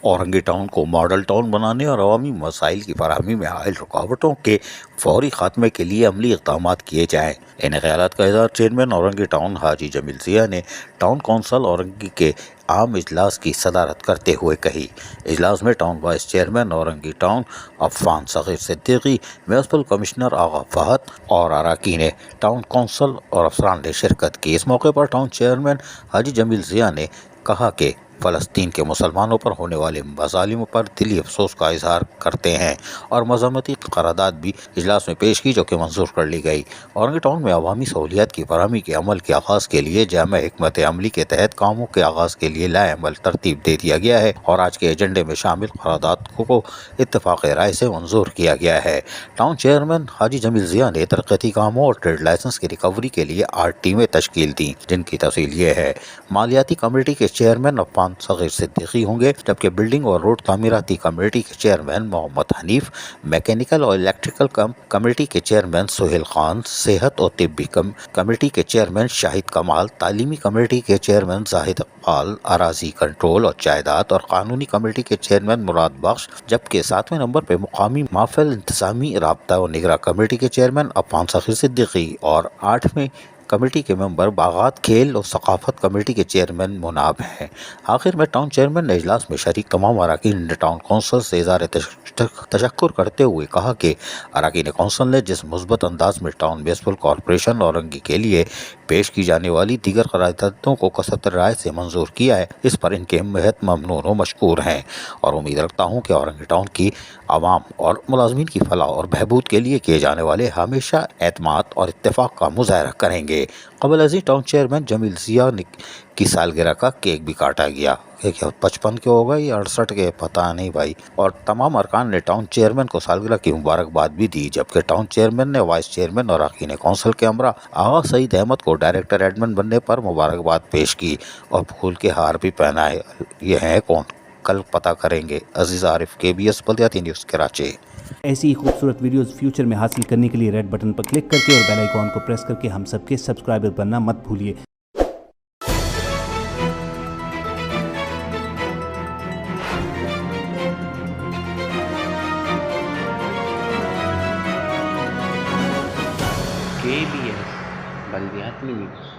Orangi town को model town बनाने और अवामी मसाइल की फराहमी में आयल रुकावटों के फौरी खात्मे के लिए अमली इक़दामात किए जाएँ। इन ख़यालात का इज़हार चेयरमैन औरंगी टाउन हाजी जमील ज़िया ने टाउन कौंसल औरंगी के आम इजलास की सदारत करते हुए कही। इजलास में town vice chairman Orangi town Affan Saghir Siddiqui, municipal commissioner Agha Fahad और अरकान टाउन कौंसल और अफसरान ने शिरकत की। इस मौके पर टाउन चेयरमैन हाजी जमील ज़िया ने कहा कि फ़लस्तीन के मुसलमानों पर होने वाले मज़ालिम पर दिली अफसोस का इजहार करते हैं और मज़म्मती क़रारदाद भी इजलास में पेश की, जो कि मंजूर कर ली गई। औरंगी टाउन में अवामी सहूलियात की फराहमी के अमल के आगाज़ के लिए जामा हिकमत अमली के तहत कामों के आगाज़ के लिए लाएअमल तरतीब दे दिया गया है और आज के एजेंडे में शामिल क़रारदाद को इत्तफ़ाक़ राय से मंजूर किया गया है। टाउन चेयरमैन हाजी जमील ज़िया ने तरक्याती कामों और ट्रेड लाइसेंस की रिकवरी के लिए 8 टीमें तश्कील दी, जिनकी तफसील ये है। मालियाती कमेटी के चेयरमैन अफ़ान सग़ीर सिद्दीकी होंगे, जबकि बिल्डिंग और रोड तामीराती कमेटी के चेयरमैन मोहम्मद हनीफ, मैकेनिकल और इलेक्ट्रिकल कमेटी के चेयरमैन सुहेल खान, सेहत और तिब्बी कमेटी के चेयरमैन शाहिद कमाल, तालीमी कमेटी के चेयरमैन जाहिद इकबाल, अराजी कंट्रोल और जायदाद और कानूनी कमेटी के चेयरमैन मुराद बख्श, जबकि 7वें नंबर पर मुकामी माफिल इंतजामी राब्ता और निगरां कमेटी के चेयरमैन अफ़ान सग़ीर सिद्दीकी और 8वें कमेटी के मेंबर बागात खेल और सकाफत कमेटी के चेयरमैन मुनाब हैं। आखिर में टाउन चेयरमैन ने इजलास में शरीक तमाम अरकान ने टाउन कौंसल से इज़हार तशक्कुर करते हुए कहा कि अरकान कौंसल ने जिस मुस्बत अंदाज में टाउन म्युनिसिपल कॉरपोरेशन औरंगी के लिए पेश की जाने वाली दीगर क़रारदादों को कसरत राय से मंजूर किया है, इस पर इनके बेहद ममनून और मशकूर हैं और उम्मीद रखता हूँ कि औरंगी टाउन की आवाम और मुलाजमीन की फलाह और बहबूद के लिए किए जाने वाले हमेशा एतमाद और इत्तेफाक का मुजाहरा करेंगे। क़बल अज़ीं टाउन चेयरमैन जमील ज़िया की सालगिरह का केक भी काटा गया। 55 के होगा या 68 के, पता नहीं भाई। और तमाम अरकान ने टाउन चेयरमैन को सालगिरह की मुबारकबाद भी दी, जबकि टाउन चेयरमैन ने वाइस चेयरमैन और अरकान कौंसल के अमरा आगा सईद अहमद को डायरेक्टर एडमिन बनने पर मुबारकबाद पेश की और फूल के हार भी पहनाए। ये हैं कौन, कल पता करेंगे। अजीज़ आरिफ, KBS बल्दियाती न्यूज़ कराची। ऐसी ही खूबसूरत वीडियोस फ्यूचर में हासिल करने के लिए रेड बटन पर क्लिक करके और बेल आइकॉन को प्रेस करके हम सबके सब्सक्राइबर बनना मत भूलिए। KBS बल्दियाती न्यूज़।